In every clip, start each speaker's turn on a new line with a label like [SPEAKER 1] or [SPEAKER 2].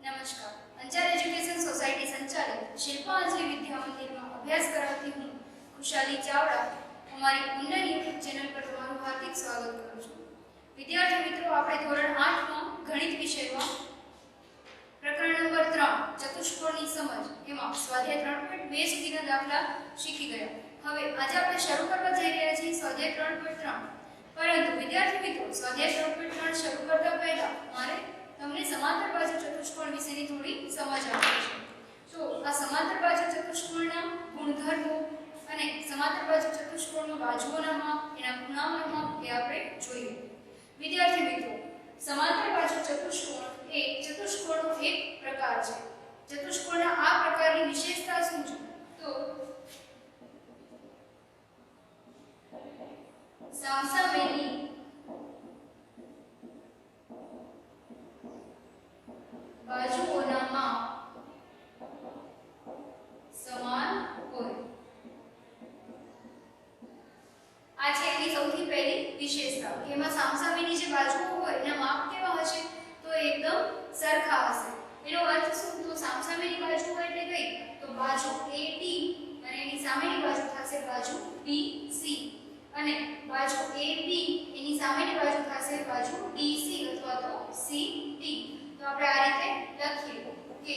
[SPEAKER 1] નમસ્કાર. Anjar education society સંચાલિત શિલ્પાંજલિ વિદ્યા મંદિરમાં અભ્યાસ કરાવતી હું ખુશાલી ચાવડા અમારી ઉન્નત યુટ્યુબ ચેનલ પર તમારું હાર્દિક સ્વાગત કરું છું. વિદ્યાર્થી મિત્રો, આપણે ધોરણ 8 માં ગણિત વિષયમાં પ્રકરણ નંબર 3 ચતુષ્કોણની સમજ એમાં સ્વાધ્યાય 3.2 સુધીના દાખલા શીખી ગયા. હવે આજે આપણે શરૂ કરવા જઈ રહ્યા છીએ સ્વાધ્યાય 3.3. પરંતુ વિદ્યાર્થી મિત્રો, સ્વાધ્યાય 3.3 શરૂ કરતા પહેલા મારે તમને સમાંતર બાજુ ચતુષ્કોણ વિશેની થોડી સમજ આપવી છે. તો આ સમાંતર બાજુ ચતુષ્કોણના ગુણધર્મો અને સમાંતર બાજુ ચતુષ્કોણમાં બાજુઓના માપ, એના ખૂણાઓના માપ એ આપણે જોઈએ. વિદ્યાર્થી મિત્રો, સમાંતર બાજુ ચતુષ્કોણ એ ચતુષ્કોણનો એક પ્રકાર છે. ચતુષ્કોણના આ પ્રકારની વિશેષતા શું છે? તો સામસામેની બાજુઓના માપ સમાન હોય. આ છે એની સૌથી પહેલી વિશેષતા કે એમાં સામસામેની જે બાજુઓ હોય એના માપ કેવા હશે? તો એકદમ સરખા હશે. એનો અર્થ શું? તો સામસામેની બાજુ હોય એટલે કઈ? તો બાજુ AD અને એની સામેની બાજુ થશે બાજુ BC અને બાજુ AB એની સામેની બાજુ થશે બાજુ DC અથવા તો CD. તો આપણે આ રીતે લખીએ કે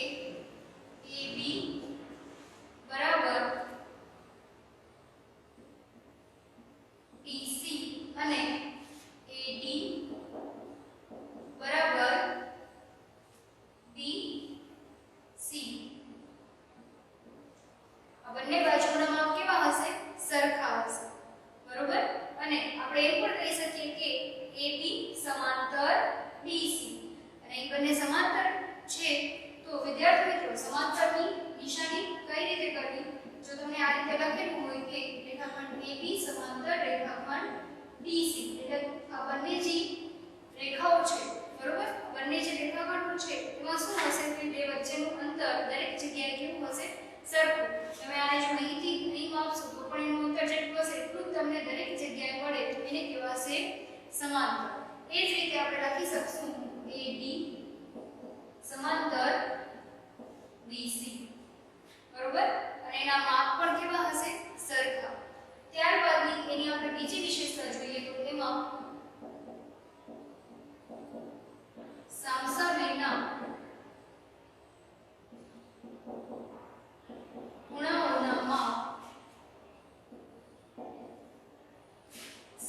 [SPEAKER 1] AB બરાબર DC અને AD બરાબર BC. આ બંને બાજુના માપ કેવા હશે? સરખા હશે. બરોબર? અને આપણે એ પણ કહી શકીએ કે AB સમાંતર BC અને એ બંને સમાંતર છે. તો વિદ્યાર્થી મિત્રો, સમાંતરની નિશાની કઈ રીતે કરવી? જો તમને આ રીતે લખેલું હોય કે રેખાખંડ AB સમાંતર રેખાખંડ BC, એટલે આ બંને જે રેખાઓ છે, બરોબર, બંને જે રેખાખંડો છે એમાં શું હશે કે બે વચ્ચેનું અંતર દરેક જગ્યાએ કેવું હશે? સરખું. તમે આને જો અહીંથી અહીં માપશો તો પણ એનું અંતર જેટલું હશે એટલું જ તમને દરેક જગ્યાએ મળે, તો એને કહેવાશે સમાંતર. એ જ રીતે આપણે લખી શકશું AD સમાંતર BC, બરોબર, અને એના માપ પણ કેવા હશે? સરખા. ત્યારબાદની એની આપણે બીજી વિશેષતા જોઈએ તો એમાં સામસામેના ખૂણાઓના માપ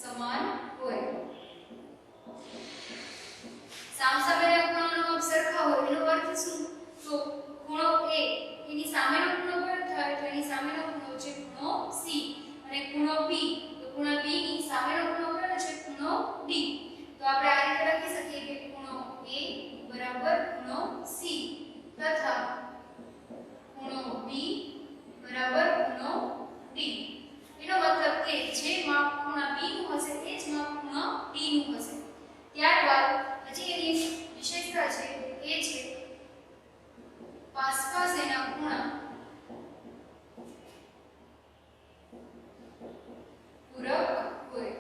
[SPEAKER 1] સમાન હોય. સામસામેના ખૂણાઓના માપ સરખા હોય એનો અર્થ શું? તો ખૂણો A એની સામેનો ખૂણો કયો થાય? તો એની સામેનો ખૂણો છે ખૂણો C અને ખૂણો B, તો ખૂણા B ની સામેનો ખૂણો કયો છે? ખૂણો D. તો આપણે આ રીતે લખી શકીએ કે ખૂણો A બરાબર ખૂણો C તથા ખૂણો B બરાબર ખૂણો D. એનો મતલબ કે જે માપ ખૂણા B નું હશે એ જ માપ ખૂણા D નું હશે. ત્યારબાદ હજી એની વિશેષતા છે એ છે પાસપાસેના ખૂણા પૂરક હોય.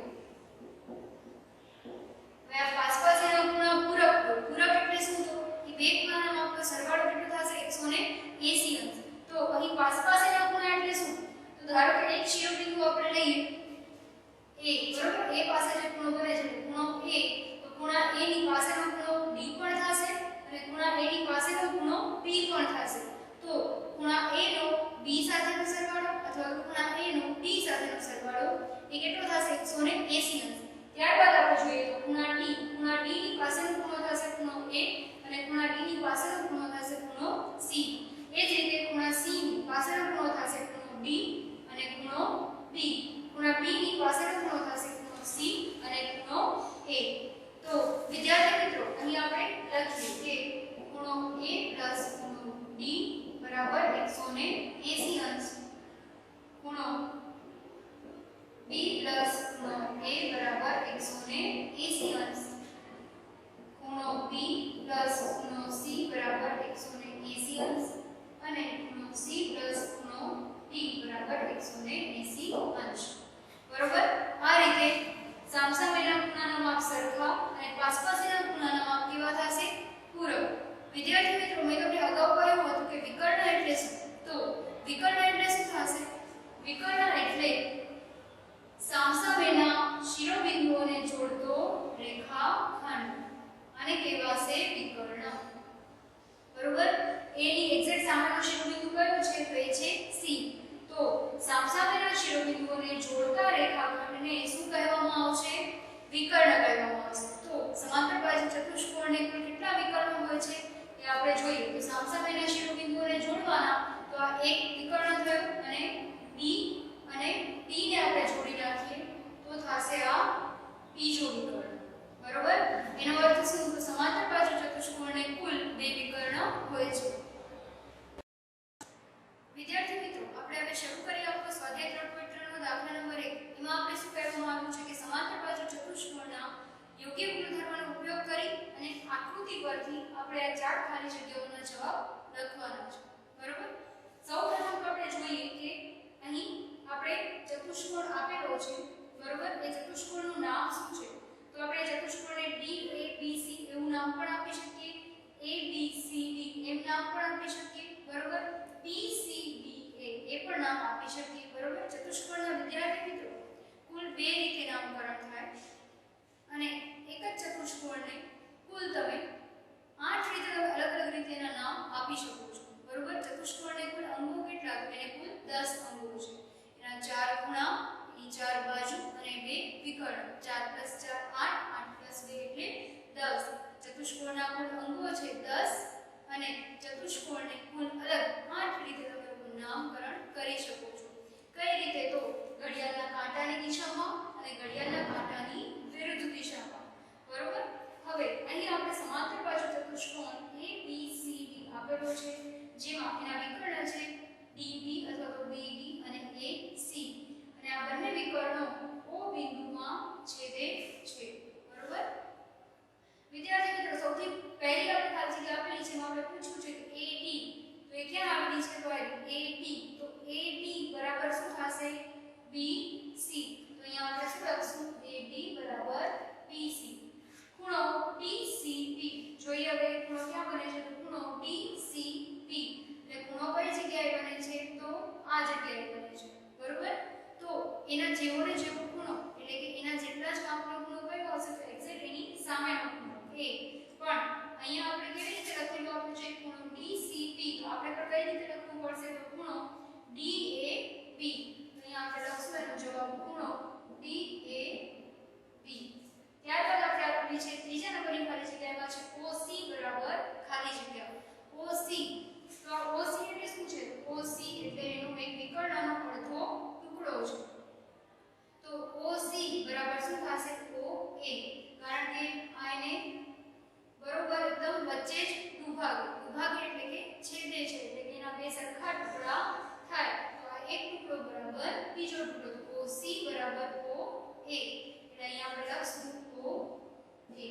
[SPEAKER 1] હવે આ પાસપાસેના ખૂણા પૂરક હોય. પૂરક એટલે શું? તો એ બે ખૂણાના માપનો સરવાળો કેટલો થશે? 180 અંશ. તો અહીં પાસપાસેના ખૂણા એટલે શું? તો ધારો કે એક શિરોબિંદુ આપણે લઈએ A, બરોબર, A પાસે જે ખૂણો બને છે ખૂણો A, તો ખૂણા A ની પાસેનો ખૂણો D પણ થશે અને ખૂણા A ની પાસેનો ખૂણો P પણ થશે. તો ખૂણા A નો B સાથેનો સરવાળો અથવા ખૂણા A નો D સાથેનો સરવાળો એ કેટલો થશે? 180 અંશ. ત્યારબાદ આપણે જોઈએ તો ખૂણા D ની પાસેનો ખૂણો થશે ખૂણો A અને ખૂણા D ની પાસેનો ખૂણો થશે ખૂણો C. એ જ રીતે ખૂણા C ની પાસેનો ખૂણો થશે ખૂણો D અને ખૂણો B. ખૂણા B ની પાસેનો ખૂણો થશે ખૂણો C અને ખૂણો A. તો વિદ્યાર્થી મિત્રો, અહીં આપણે લખીએ કે ખૂણો A ખૂણો D બરાબર 180 અંશ, ખૂણો B ખૂણો A બરાબર 180 અંશ, ખૂણો B ખૂણો C બરાબર 180 અંશ અને ખૂણો C ખૂણો D બરાબર 180 અંશ. બરોબર? આ રીતે સામસામેના ખૂણાના માપ સરખા અને પાસપાસના ખૂણાના માપ કેવા થશે? પૂરક. વિદ્યાર્થી મિત્રો, મેં એક વિકર્ણ થયું અને b અને d ને આપણે જોડી નાખીએ તો થશે આ બીજો વિકર્ણ, બરોબર. એનો અર્થ શું? તો સમાંતર બાજુ ચતુષ્કોણને કુલ બે વિકર્ણ હોય છે. વિદ્યાર્થી મિત્રો, આપણે હવે શરૂ કરીએ આપણો સ્વાધ્યાય 3.3 નો દાખલા નંબર 1. એમાં આપણે શું કહેવામાં આવ્યું છે કે સમાંતર બાજુ ચતુષ્કોણના યોગ્ય ગુણધર્મનો ઉપયોગ કરી અને આકૃતિ પરથી આપણે આ ચાર ખાલી જગ્યાઓના જવાબ લખવાના છે, બરોબર. સૌપ્રથમ તો આપણે જોઈએ કે અહીં આપણે ચતુષ્કોણ આપેલો છે, બરોબર. એ ચતુષ્કોણનું નામ શું છે? તો આપણે ચતુષ્કોણને DABC એવું નામ પણ આપી શકીએ, ABCD એમ નામ પણ આપી શકીએ, બરોબર. PCDA એ પણ નામ આપી શકીએ, બરોબર. ચતુષ્કોણના વિદ્યાર્થી મિત્રો કુલ બે રીતે નામકરણ થાય અને એક જ ચતુષ્કોણને કુલ તમે 8 રીતે અલગ અલગ રીતે એના નામ આપી શકો છો, બરોબર. ચતુષ્કોણને કુલ અંગો કેટલા? તો એને કુલ 10 અંગો છે. એના 4 ખૂણા, એની 4 બાજુ અને 2 વિકર્ણ. 4 + 4 8, 8 + 2 એટલે 10. ચતુષ્કોણના કુલ અંગો છે 10 અને ચતુષ્કોણને કુલ અલગ 8 રીતે તમે નામકરણ કરી શકો છો. કઈ રીતે? તો ઘડિયાળના કાંટાની દિશામાં અને ઘડિયાળના કાંટાની વિરુદ્ધ દિશામાં, બરોબર. હવે અહીં આપણે સમાંતર બાજુ ચતુષ્કોણ ABCD આપેલો છે, જેમાં એના વિકર્ણ છે DB અથવા તો BD અને AC અને આ બંને વિકર્ણો O બિંદુમાં છેદે છે, બરોબર. વિદ્યાર્થી મિત્રો, સૌથી પહેલી આપણે ખાલી જગ્યા આપેલી છે, એમાં આપણે પૂછ્યું છે કે AD, તો એ ક્યાં આવેલી છે? તો AD, તો AD બરાબર શું થશે? BC. તો અહીંયા આપણે શું લખશું? AD BC. ખૂણો DCP, જોઈએ હવે ખૂણો ક્યાં બને છે? તો ખૂણો DCP એટલે ખૂણો કઈ જગ્યાએ બને છે? તો આ જગ્યાએ બને છે, બરોબર. તો એના જેવો ને જેવો ખૂણો એટલે કે એના જેટલા જ માપનો ખૂણો કયો હશે? તો એક્ઝેક્ટ એની સામેનો ખૂણો A. પણ અહીંયા આપણે કેવી રીતે લખેલું આપણું છે ખૂણો DCP, તો આપણે પણ કઈ રીતે લખવું પડશે? તો ખૂણો DAB. તો અહીંયા આપણે લખશું એનો જવાબ ખૂણો DAB. ત્યારબાદ આપણે આપેલી છે ત્રીજા નંબરની ખાલી જગ્યામાં છે OC બરાબર ખાલી જગ્યા OC. તો આ OC એટલે શું છે? તો OC એટલે એનો એક વિકર્ણનો અડધો ટુકડો છે. તો OC બરાબર શું થશે? OA. કારણ કે આ એને બરોબર એકદમ વચ્ચે જ દુભાગે એટલે કે છેદે છે, એટલે કે એના બે સરખા ટુકડા થાય. તો આ એક ટુકડો બરાબર બીજો ટુકડો, તો OC બરાબર OA. એટલે અહીંયા આપણે લખશું OA.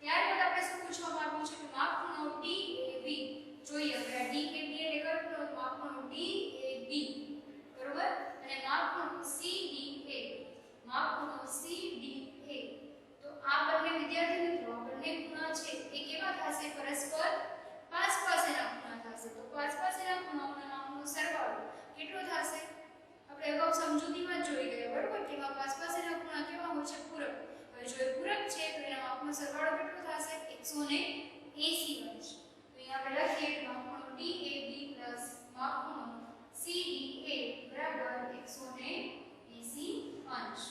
[SPEAKER 1] ત્યારબાદ આપણે શું પૂછવામાં આવ્યું છે કે માપખૂણો DAB. જોઈએ હવે આ DAB એટલે કયો ખૂણો? માપખૂણો DAB, બરોબર. અને માપખૂણો CDA, માપખૂણો CDA. તો આ બંને વિદ્યાર્થી મિત્રો, આ બંને ખૂણા છે એ કેવા થશે? પરસ્પર પાસ પાસેના ખૂણા થશે. તો પાસ પાસેના ખૂણાઓના માપનો સરવાળો કેટલો થશે? આપણે અગાઉ સમજૂતીમાં જ જોઈ ગયા, બરોબર. કે એમાં પાસ પાસેના ખૂણા કેવા હોય છે? પૂરક. હવે જો એ પૂરક છે તો એના માપનો સરવાળો કેટલો થશે? 180 અંશ. તો અહીંયા આપણે લખીએ માપખૂણો DAB માપખૂણો CDA બરાબર 180 અંશ.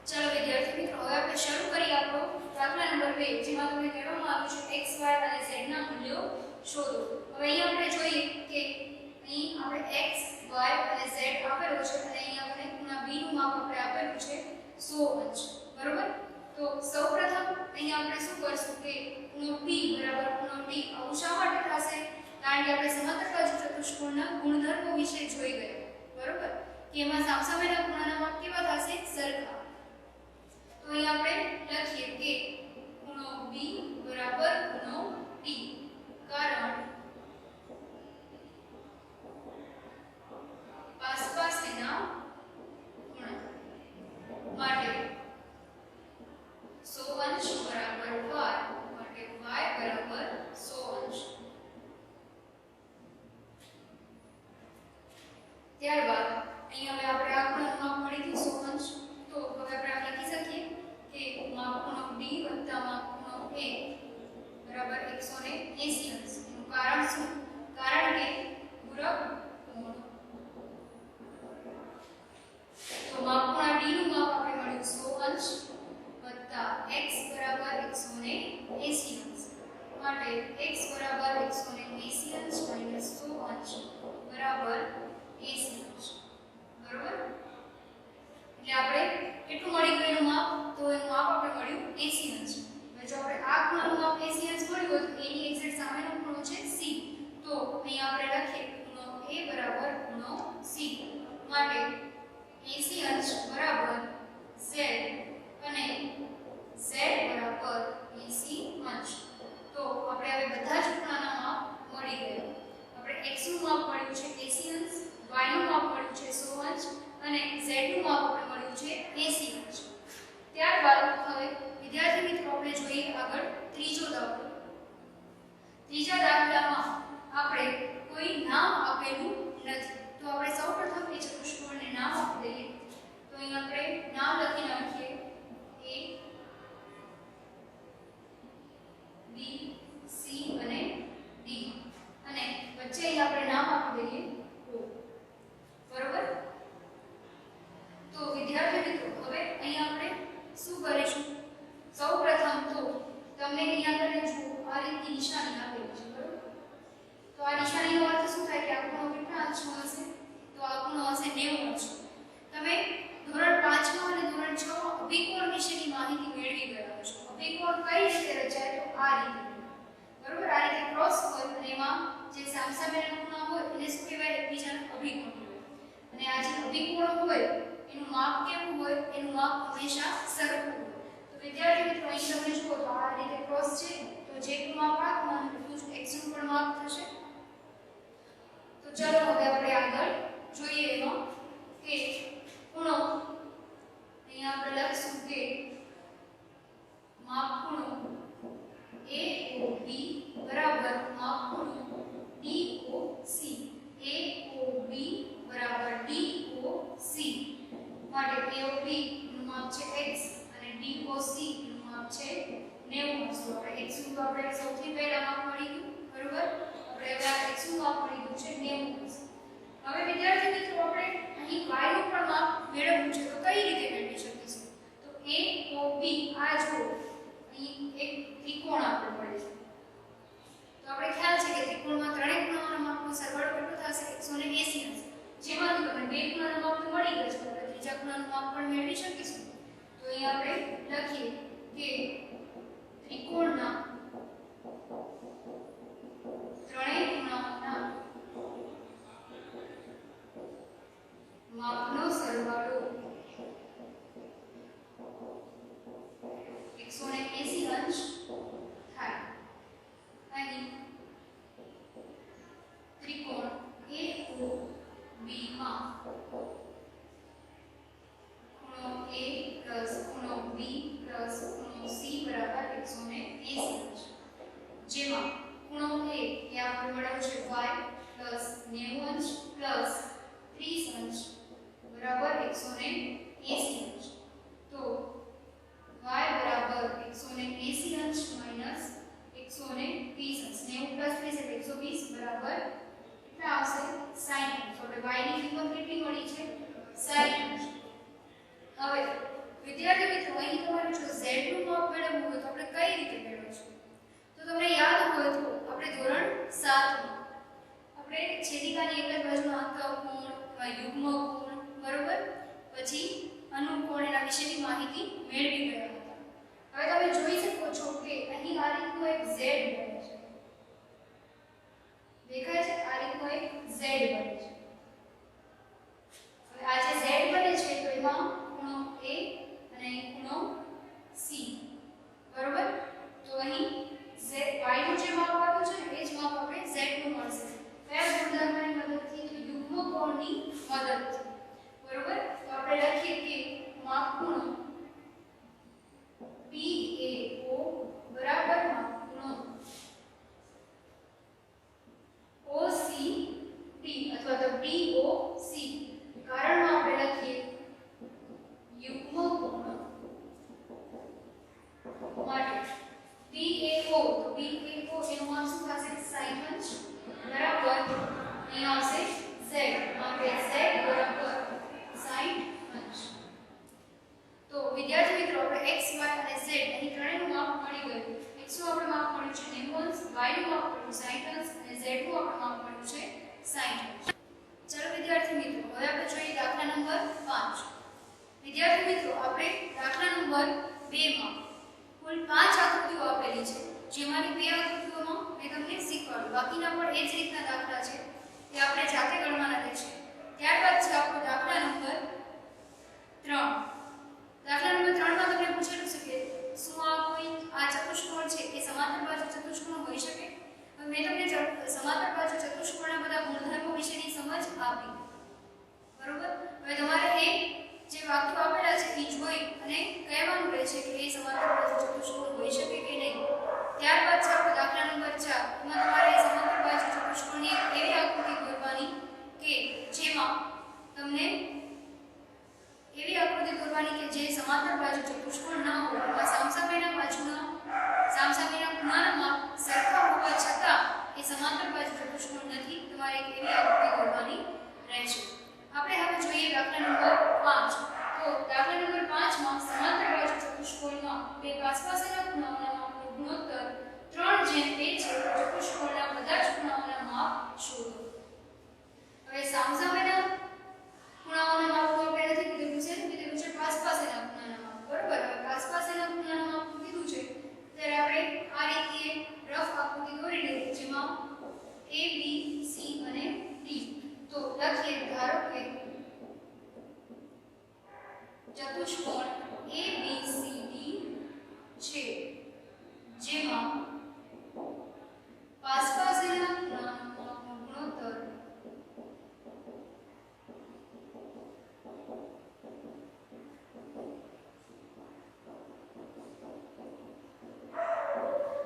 [SPEAKER 1] ચલો વિદ્યાર્થી મિત્રો, હવે આપણે શરૂ કરીએ આપણો દાખલા નંબર 2, જેમાં તમને કહેવામાં આવ્યું છે x, y અને z ના મૂલ્યો શોધો. હવે અહીં આપણે જોઈએ કે અહીં આપણે x, y અને z આપેલો છે અને અહીં આપણે ખૂણા b નું માપ આપણે આપેલું છે 100 અંશ, બરોબર. તો સૌપ્રથમ અહીં આપણે શું કરશું કે ખૂણો b બરાબર ખૂણો d આવું શા માટે થશે? કારણ કે આપણે સમાંતર બાજુ ચતુષ્કોણના ગુણધર્મો વિશે જોઈ ગયા, બરોબર. કે એમાં સામસામેના ખૂણાના માપ કેવા થશે? સરખા. તો અહીં આપણે લખીએ કે ખૂણો B બરાબર ખૂણો D, કારણ આસપાસના ખૂણા માટે 100 અંશ બરાબર y, માટે y બરાબર 100 અંશ. ત્યારબાદ અહીં હવે આપણે આ ખૂણાનું માપ કેટલું મળી ગયું એનું માપ? તો એનું માપ આપણે મળ્યું 80 અંશ. હવે જો આપણે આ ખૂણાનું માપ 80 અંશ મળ્યું હોય તો એની એક્ઝેક્ટ સામેનો ખૂણો છે c. તો અહીં આપણે લખીએ ખૂણો a બરાબર ખૂણો c. માટે 80 અંશ બરાબર z અને z બરાબર 80 અંશ. તો આપણે હવે બધા જ ખૂણાના માપ મળી ગયા. આપણે x નું માપ મળ્યું છે 80 અંશ, y નું માપ મળ્યું છે 100 અંશ અને z નું માપ આપણે મળ્યું છે 80 અંશ. ત્યારબાદ હવે વિદ્યાર્થી મિત્રો આપણે જોઈએ આગળ ત્રીજો દાખલો. ત્રીજા દાખલામાં આપણે કોઈ નામ આપેલું નથી. તો આપણે સૌપ્રથમ એ ચતુષ્કોણને નામ આપી દઈએ. તો અહીં આપણે નામ લખી નાખીએ a b c અને d અને વચ્ચે અહીં આપણે નામ આપી દઈએ o. બરોબર? તો વિદ્યાર્થી મિત્રો હવે અહીં આપણે શું કરીશું? સૌપ્રથમ તો તમને અહીંયા આગળ જુઓ આ રીતની નિશાની આપેલી છે. બરોબર? તો આ નિશાનીનો અર્થ શું થાય કે આ ખૂણો કેટલા અંશનો હશે? તો આ ખૂણો હશે 90 અંશ. તમે ધોરણ 5 માં અને ધોરણ 6 માં અભિકોણ વિશેની માહિતી મેળવી ગયા છો. અભિકોણ કઈ રીતે રચાય? તો આ રીતે. બરોબર? આ રીતે ક્રોસ હોય અને એમાં જે સામસામેના ખૂણા હોય એને શું કહેવાય? એકબીજાનો અભિકોણ હોય. અને આ જે અભિકોણ હોય એનું માપ કેવું હોય? એનું માપ હંમેશા સરખું હોય. તો વિદ્યાર્થી મિત્રો અહીં તમે જુઓ તો આ રીતે ક્રોસ છે તો જેટલું માપ આ ખૂણાનું એટલું જ x નું પણ માપ થશે. તો ચાલો હવે આપણે આગળ જોઈએ એમાં કે ખૂણો અહીંયા આપણે લખશું કે માપ ખૂણો AOB બરાબર માપ ખૂણો DOC. AOB બરાબર DOC. માટે AOB નું માપ છે x અને DOC નું માપ છે 90 અંશ. તો આપણે x નું આપણે સૌથી પહેલા માપ મળી ગયું. બરોબર? આપણે હવે આ x નું માપ મળી ગયું છે 90 અંશ. હવે વિદ્યાર્થી મિત્રો આપણે અહીં y નું પણ માપ મેળવવું છે. તો કઈ રીતે મેળવી શકીશું? તો AOB આ જો અહીં એક ત્રિકોણ આપણે પડે છે. તો આપણે ખ્યાલ છે કે ત્રિકોણમાં ત્રણેય ખૂણાઓના માપનો સરવાળો કેટલો થશે? 180 અંશ. જેમાંથી તમને બે ખૂણાના માપ તો મળી ગયા છે. આપણે ત્રીજા ખૂણાનું માપ પણ મેળવી શકીશું. તો અહીં આપણે લખીએ કે ત્રિકોણના ત્રણેય ખૂણાઓના માપનો સરવાળો 180 અંશ થાય. અહીં ત્રિકોણ AOB માં ખૂણો A પ્લસ ખૂણો B પ્લસ ખૂણો C બરાબર 180 અંશ. જેમાં ખૂણો A એ આપણે મળ્યો છે y પ્લસ 90 અંશ પ્લસ 30 અંશ બરાબર 180 અંશ. તો y બરાબર 180 અંશ માઈનસ 130 અંશ. 90 પ્લસ 30 એટલે 120 બરાબર કેટલા આવશે? 60 અંશ. તો આપણે y ની કિંમત કેટલી મળી છે? 60 અંશ. હવે વિદ્યાર્થી મિત્રો અહીં તમારે જો z નું માપ મેળવવું હોય તો આપણે કઈ રીતે મેળવશું? તો તમને યાદ હોય તો આપણે ધોરણ 7 માં આપણે છેદિકાની એક જ બાજુનો અંતઃકોણ, યુગ્મ કોણ, બરોબર? પછી અનુકોણ એના વિશેની માહિતી મેળવી ગયા હતા. હવે તમે જોઈ શકો છો કે અહીં આ રીતનો એક z બને છે. દેખાય છે? આ રીતનો એક z બને છે. હવે આ જે z બને છે તો એમાં ખૂણો A અને અહીં ખૂણો C. બરોબર? તો અહીં z y નું જે માપ આવ્યું છે એ જ માપ આપણે z નું મળશે. કયા ગુણધર્મની મદદથી? તો યુગ્મ કોણની મદદથી. બરોબર? તો આપણે લખીએ કે માપ ખૂણો PAO બરાબર માપ ખૂણો OCD અથવા તો DOC. કારણમાં આપણે લખીએ યુગ્મ કોણ માટે PAO. તો PAO એનું માપ શું થશે? 60 અંશ બરાબર અહીં આવશે z. માટે z બરાબર 60 અંશ. તો વિદ્યાર્થી મિત્રો આપણે x y અને z અહીં ત્રણેયનું માપ મળી ગયું. x નું આપણે માપ મળ્યું છે 90 અંશ, y નું માપ મળ્યું 60 અંશ અને z નું આપણે માપ મળ્યું છે 60 અંશ. ચલો વિદ્યાર્થી મિત્રો હવે આપણે જોઈએ દાખલા નંબર 5. વિદ્યાર્થી મિત્રો આપણે દાખલા નંબર 2 માં કુલ 5 આકૃતિઓ આપેલી છે, જેમાંની 2 આકૃતિઓમાં મેં તમને શીખવાડ્યું, બાકીના પણ એ જ રીતના દાખલા છે તે આપણે જાતે ગણવાના રહેશે. ત્યારબાદ છે આપણો દાખલા નંબર 3. દાખલા નંબર 3 માં તમને પૂછેલું છે કે શું આ ચતુષ્કોણ છે એ સમાંતર બાજુ ચતુષ્કોણ હોઈ શકે? હવે મેં તમને સમાંતર બાજુ ચતુષ્કોણના બધા ગુણધર્મો વિશેની સમજ આપી, બરોબર. હવે તમારે એ જે વાક્યો આપેલા છે એ જોઈ અને કહેવાનું રહેશે કે એ સમાંતર બાજુ ચતુષ્કોણ હોઈ શકે કે નહીં. ત્યારબાદ છે આપણો દાખલા નંબર 4. એમાં તમારે સમાંતર બાજુ ચતુષ્કોણની એવી આકૃતિ દોરવાની કે જેમાં તમને એવી આકૃતિ દોરવાની કે જે સમાંતર બાજુ ચતુષ્કોણ ના હોય, અથવા સામસામેના ખૂણાના માપ સરખા હોવા છતાં એ સમાંતર બાજુ ચતુષ્કોણ નથી. તમારે એક એવી આકૃતિ દોરવાની રહેશે. આપણે હવે જોઈએ દાખલા નંબર 5. તો દાખલા નંબર 5 માં સમાંતર બાજુ ચતુષ્કોણમાં બે પાસપાસના ખૂણાઓના માપનો ગુણોત્તર 3:2 છે. ચતુષ્કોણના બધા જ ખૂણાઓના માપ શોધો. હવે સામસામેના ખૂણાઓના માપનો આપણે નથી કીધું છે પાસપાસના ખૂણાના માપ, બરોબર. હવે પાસપાસના ખૂણાના માપ કીધું છે ત્યારે આપણે આ રીતે રફ આકૃતિ દોરી લઈએ, જેમાં A, B, C અને D. તો લખીએ, ધારો કે ચતુષ્કોણ ABCD છે, જેમાં પાસપાસના ખૂણાનો માપનો ગુણોત્તર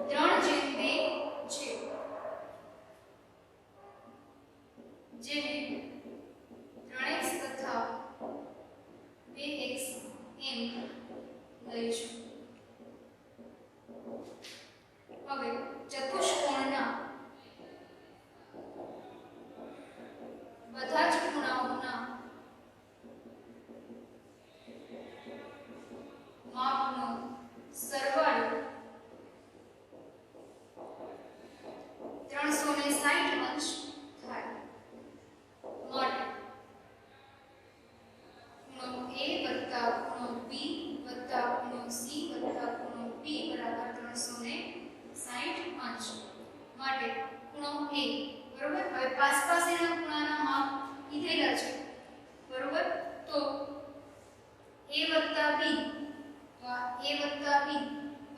[SPEAKER 1] 3:2 છે, જેને 3x તથા 2x એમ લઈશું. હવે ચતુષ્કોણના બધા જ ખૂણાઓના માપનો સરવાળો 360 અંશ થાય. માટે ખૂણો A વત્તા ખૂણો B વત્તા ખૂણો C વત્તા ખૂણો D બરાબર 360 અંશ. માટે ખૂણો A, બરોબર. હવે પાસપાસના ખૂણાના માપ લીધેલા છે, બરોબર. તો A વત્તા B,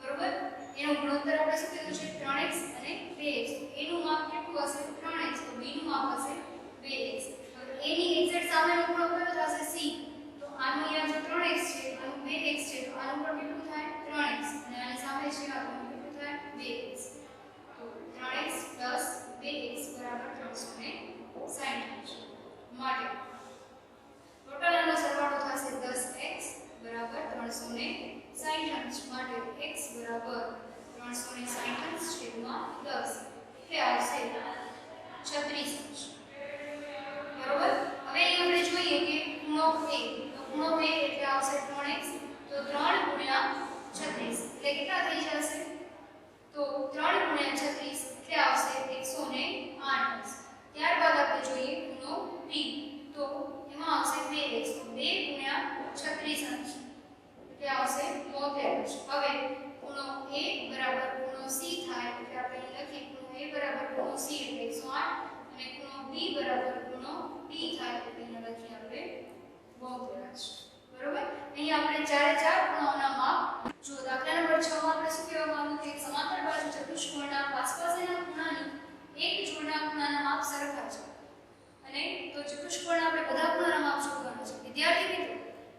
[SPEAKER 1] બરોબર, એનો ગુણોત્તર આપણે શું કીધું છે 3x અને 2x. એનું માપ કેટલું હશે 3x, તો B નું માપ હશે 2x. હવે A ની એક્ઝેક્ટ સામેનો ખૂણો કયો થશે C. તો આનું અહીંયા જો 3x છે, આનું 2x છે, તો આનું પણ કેટલું થાય 3x, અને આની સામે છે આનું કેટલું થાય 2x. તો 3x 2x બરાબર 360. માટે ટોટલ આનો સરવાળો થશે 10x બરાબર 360. માટે x બરાબર 360 છેદમાં 10 એટલે આવશે 36. બરોબર. હવે અહીં આપણે જોઈએ કે ખૂણો A, તો ખૂણો A એટલે આવશે 3x, તો 3 ગુણ્યા 36 એટલે કેટલા થઈ જશે? તો 3 ગુણ્યા 36 એટલે આવશે 108. ત્યારબાદ આપણે જોઈએ ખૂણો P, તો એમાં આવશે 2x, તો 2 ગુણ્યા 36 અંશ એટલે આવશે 72. હવે ખૂણો A બરાબર ખૂણો C થાય, એટલે આપણે અહીં લખીએ ખૂણો A બરાબર ખૂણો C એટલે 108, અને ખૂણો B બરાબર ખૂણો P થાય એટલે અહીં લખીએ આપણે 72. બરોબર. અહીં આપણે ચારે ચાર ખૂણાઓના માપ જો દાખલા નંબર 6 માં આપણે શું કહેવામાં આવ્યું કે સમાંતર બાજુ ચતુષ્કોણના પાસપાસના ખૂણાની એક જોડના ખૂણાના માપ સરખા છે, અને તો ચતુષ્કોણના આપણે બધા ખૂણાના માપ શોધવાના છે. વિદ્યાર્થી મિત્રો,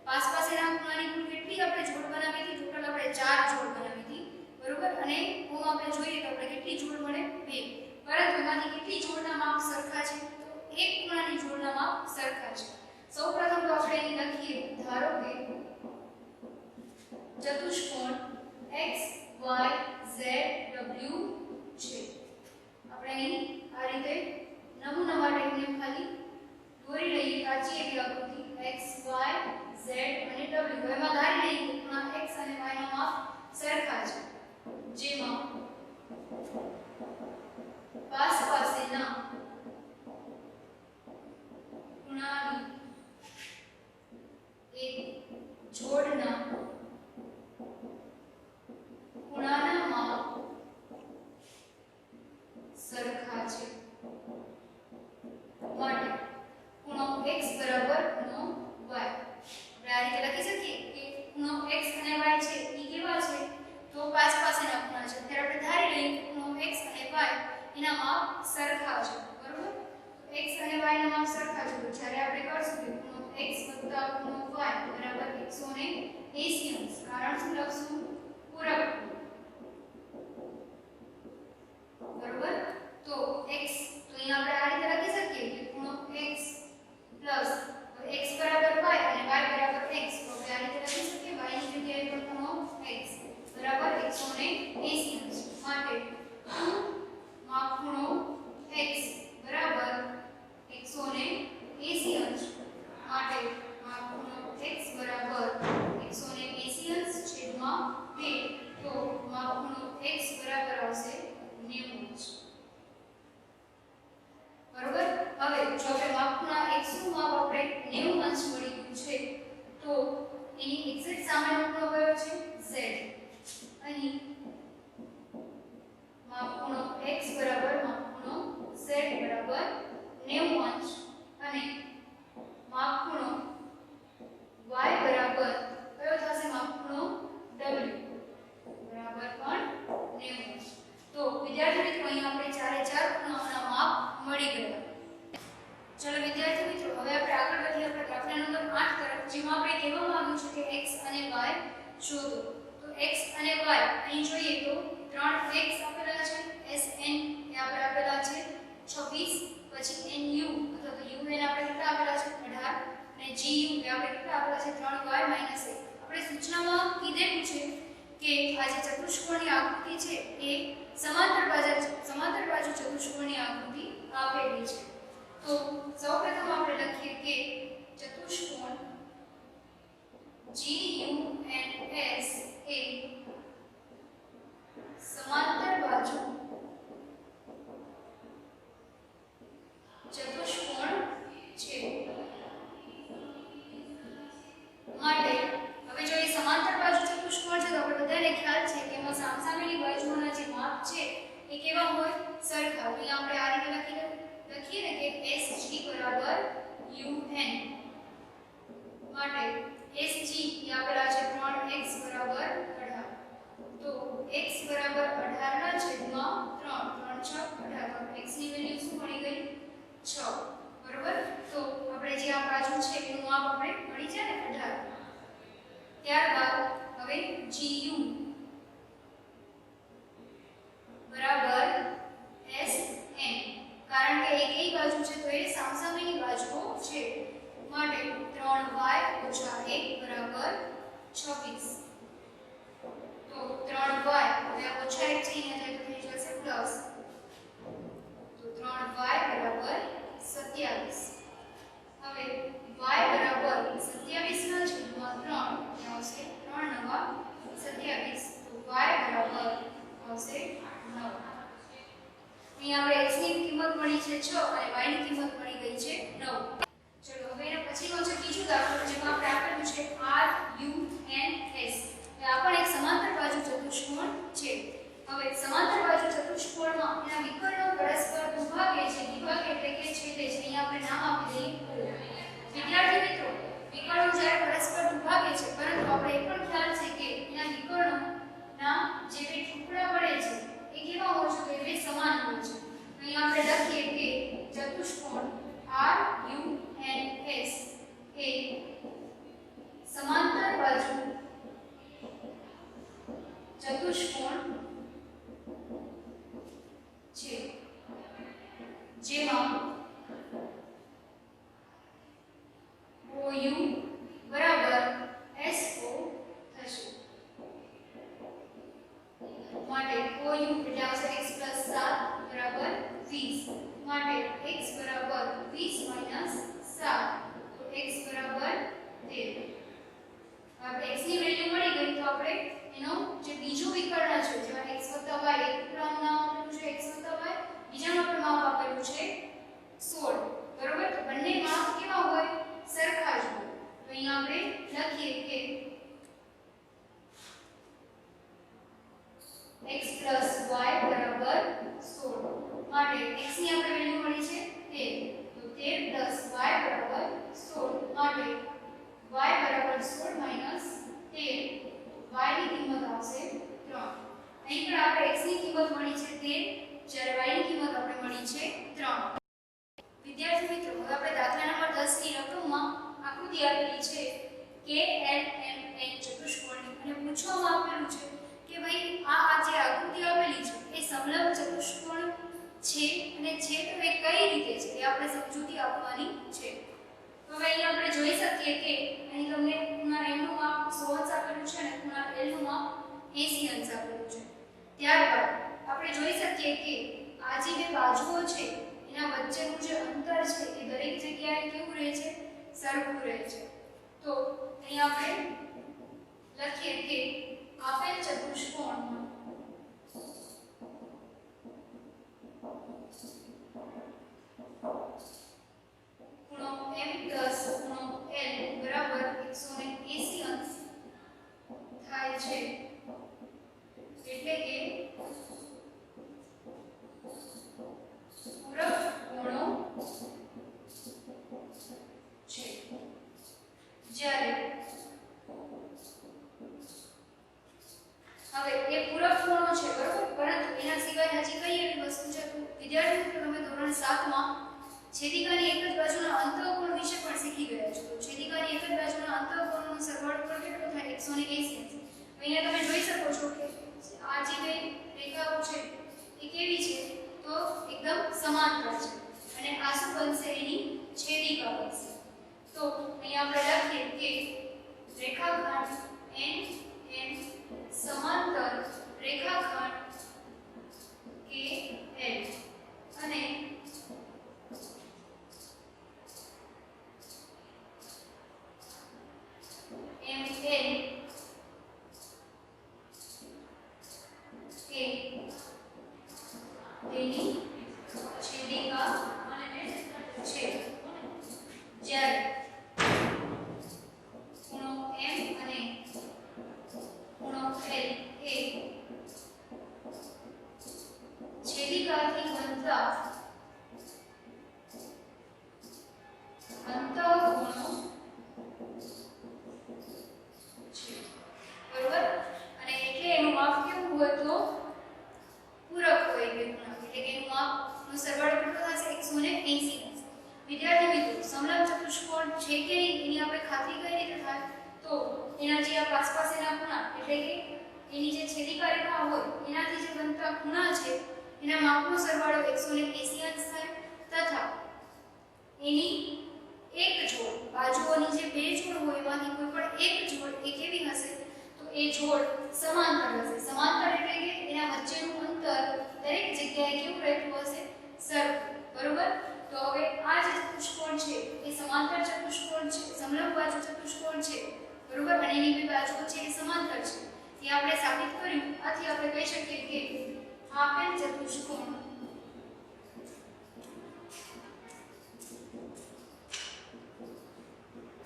[SPEAKER 1] પાસપાસના ખૂણાની કુલ કેટલી આપણે જોડ બનાવી હતી? ટોટલ આપણે 4 જોડ બનાવી હતી, બરોબર. અને ઓમ આપણે જોઈએ તો આપણે કેટલી જોડ મળે 2, પરંતુ એમાંથી કેટલી જોડના માપ સરખા છે? તો એક ખૂણાની જોડના માપ સરખા છે. સૌપ્રથમ તો આપણે અહીં લખીએ, ધારો કે ચતુષ્કોણ x y z w છે. આપણે અહીં આ રીતે નમૂના માટે એમને ખાલી દોરી લઈએ કાચી એવી આકૃતિ x y z અને w. એમાં ધારી લઈએ કે ખૂણા x અને y ના માપ સરખા છે, જેમાં પાસપાસના ખૂણાની એક જોડના ખૂણાના માપ સરખા છે માટે ખૂણો x બરાબર ખૂણો y આપણે આ રીતે લખી શકીએ કે ખૂણો x અને y છે એ કેવા છે તો પાસપાસેના ખૂણા છે ત્યારે આપણે ધારી લઈએ કે ખૂણો x અને y એના માપ સરખા છે બરોબર x અને y ના માપ સરખા છે તો જ્યારે આપણે કરશું કે ખૂણો x ખૂણો y બરાબર 180 અંશ કારણ શું લખશું પૂરક બરોબર તો x તો અહીંયા આપણે આ રીતે લખી શકીએ કે ખૂણો x x બરાબર y અને y બરાબર x તો આપણે આ રીતે લખી શકીએ y ની જગ્યાએ પર ખૂણો x બરાબર 180 અંશ માટે માં ખૂણો x બરાબર 180 અંશ માટે માં ખૂણો x બરાબર 180 અંશ છેદમાં 2 તો માં ખૂણો x બરાબર આવશે 90 અંશ બરોબર હવે જો આપણે માપ ખૂણા x નું માપ આપણે 90 અંશ મળી ગયું છે તો એની એક્ઝેક્ટ સામેનો ખૂણો કયો છે z અહીં માપ ખૂણો x બરાબર માપ ખૂણો z બરાબર 90 અંશ અને માપ ખૂણો y બરાબર કયો થશે માપ ખૂણો w બરાબર પણ 90 અંશ તો વિદ્યાર્થી મિત્રો અહીં આપણે ચારે ચાર ખૂણાઓના માપ મળી ગયા ચલો વિદ્યાર્થી મિત્રો હવે આપણે આગળ વધીએ આપણે દાખલા નંબર 8 તરફ જેમાં આપણે કહેવામાં આવ્યું છે કે x અને y શોધો તો x અને y અહીં જોઈએ તો 3x આપેલા છે sn એ આપણે આપેલા છે 26 પછી nu અથવા તો un આપણે કેટલા આપેલા છે 18 અને gu એ આપણે કેટલા આપેલા છે 3y - 1 આપણે સૂચનામાં કીધેલું છે કે આ જે ચતુષ્કોણની આકૃતિ છે એ સમાંતર બાજુ ચતુષ્કોણની આકૃતિ આપેલી છે તો સૌપ્રથમ આપણે લખીએ કે ચતુષ્કોણ GUNS એ સમાંતર બાજુ ચતુષ્કોણ છે માટે હવે જો એ સમાંતર બાજુ ચતુષ્કોણ છે તો આપણે બધાને ખ્યાલ છે કે એમાં સામસામેની બાજુઓના જે માપ છે એ કેવા હોય સરખા તો આપણે આ રીતે લખીએ ને કે SG બરાબર UN માટે SG એ આપેલા છે 3x બરાબર 18 તો x બરાબર 18 ના છેદમાં 3 3 6 18 તો x ની વેલ્યુ શું મળી ગઈ 6 બરોબર તો આપણે જે આ બાજુ છે એનું માપ આપણે મળી જાય ને 18 ત્યારબાદ હવે GU બરાબર SN કારણ કે એક બાજુ છે તો એ સામસામેની બાજુઓ છે માટે 3y - 1 બરાબર 26 તો 3y હવે ઓછા 1 છે અહીંયા તો થઈ જશે પ્લસ તો 3y બરાબર 27 હવે y બરાબર 27 ના છેદમાં 3 આવશે 3 નવા 27 તો y બરાબર આવશે 9 અહીંયા આપણે x ની કિંમત મળી છે 6 અને y ની કિંમત મળી ગઈ છે 9 ચલો હવે એના પછીનો છે બીજો દાખલો જેમાં આપણે આપેલું છે RUNS એ આ પણ એક સમાંતર બાજુ ચતુષ્કોણ છે હવે સમાંતર બાજુ ચતુષ્કોણમાં એના વિકર્ણો પરસ્પર દુભાગે છે વિભાગ એટલે કે છેદે છે અહીંયા આપણે નામ આપી દઈએ વિદ્યાર્થી મિત્રો વિકર્ણો જ્યારે પરસ્પર દુભાગે છે પરંતુ આપણે એ પણ ખ્યાલ છે કે એના વિકર્ણોના જે બે ટુકડા મળે છે એ કેવા હોય છે તો એ બે સમાન હોય છે અહીં આપણે લખીએ કે ચતુષ્કોણ RUNS એ સમાંતર બાજુ ચતુષ્કોણ છે જેમાં OU બરાબર SO થશે માટે OU એટલે આવશે x 7 બરાબર 20 માટે x બરાબર 20 - 7 તો x બરાબર 13 આપણે x ની વેલ્યુ મળી ગઈ તો આપણે એનો જે બીજો વિકર્ણ છે જેમાં x y એક ટુકડાનું નામ આપેલું છે x y બીજાનું પણ માપ આપેલું છે 16 બરોબર તો બંને માપ કેવા હોય સરખા જ હોય તો અહીંયા આપણે લખીએ કે એ આપણે સમજૂતી આપવાની છે. હવે અહીં આપણે જોઈ શકીએ કે અહીં તમને ખૂણા M નું માપ 100 અંશ આપેલું છે અને ખૂણા L નું માપ 80 અંશ આપેલું છે. ત્યારબાદ આપણે જોઈ શકીએ કે આ જે બે બાજુઓ છે એના વચ્ચેનું જે અંતર છે એ દરેક જગ્યાએ કેવું રહે છે? સરખું રહે છે. તો અહીં આપણે લખીએ કે આપેલ ચતુષ્કોણમાં ખૂણો M પ્લસ ખૂણો L બરાબર 180 અંશ થાય છે. એટલે કે પૂરક ખૂણો છે. જ્યારે હવે એ પૂરક ખૂણો છે બરોબર, પરંતુ એના સિવાય હજી કઈ એવી વસ્તુ છે? તો વિદ્યાર્થી મિત્રો તમે ધોરણ 7 માં છેદિકાની એક જ બાજુના અંતઃકોણ વિશે પણ શીખી ગયા છો. તો છેદિકાની એક જ બાજુના અંતઃકોણનો સરવાળો પણ કેટલો થાય? 180. અહીંયા તમે જોઈ શકો છો કે આ જે બે રેખાઓ છે એ કેવી છે? તો એકદમ સમાંતર છે અને આ શું બનશે? એની છેદિકા બનશે. તો અહીંયા આપણે લખીએ કે રેખાખંડ NN સમાંતર રેખાખંડ KL અને MN એ તેની છેદિકા છે. જ્યારે ખૂણો M અને ખૂણો L એ છેદિકાથી બનતા અંતઃકોણો છે બરોબર. અને એટલે એનું માપ કેવું હોય? તો પૂરક હોય બે ખૂણા, એટલે કે એનું માપનો સરવાળો કેટલો થશે? 180. વિદ્યાર્થી મિત્રો સમલંબ ચતુષ્કોણ છે કે નહીં એની આપણે ખાતરી કઈ રીતે થાય? તો એના જે આ પાસેના ખૂણા એટલે કે એની જે છેદિકા રેખા હોય એનાથી જે બનતા ખૂણા છે એના માપનો સરવાળો 180 અંશ થાય તથા એની એક જોડ બાજુઓની જે બે જોડ હોય એમાંથી કોઈ પણ એક જોડ એ કેવી હશે? તો એ જોડ સમાંતર હશે. સમાંતર એટલે કે એના વચ્ચેનું અંતર દરેક જગ્યાએ કેવું રહેતું હશે? સરખું બરોબર. તો હવે આ જે ચતુષ્કોણ છે એ સમાંતર ચતુષ્કોણ છે, સમલંબ બાજુ ચતુષ્કોણ છે બરોબર, અને એની બે બાજુઓ છે એ સમાંતર છે. તે આપણે સાબિત કર્યું. આથી આપણે કહી શકીએ કે આપેલ ચતુષ્કોણ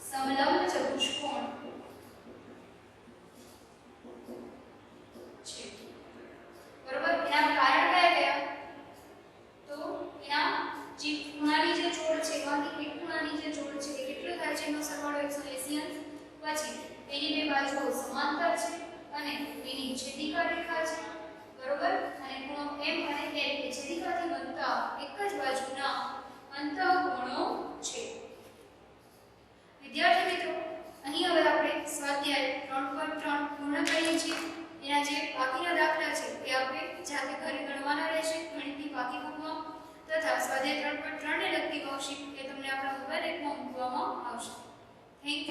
[SPEAKER 1] સમલંબ ચતુષ્કોણ છે બરોબર. એના કારણ કયા કયા? તો એના જે ખૂણાની જે જોડ છે એમાંથી એક ખૂણાની જે જોડ છે એ કેટલો થાય છે? એનો સરવાળો 180 અંશ. પછી એની બે બાજુઓ સમાંતર છે અને એની છેદિકા રેખા છે બરોબર. અને ખૂણો M અને L એ છેદિકાથી બનતા એક જ બાજુના અંતઃકોણો છે. વિદ્યાર્થી મિત્રો અહીં હવે આપણે સ્વાધ્યાય 3.3 પૂર્ણ કરીએ છીએ. એના જે બાકીના દાખલા છે એ આપણે જાતે ઘરે ગણવાના રહેશે ગણિતની બાકી બુકમાં, તથા સ્વાધ્યાય 3.3 ને લગતી વર્કશીટ એ તમને આપણા મોબાઈલ એપમાં મૂકવામાં આવશે. Thank you.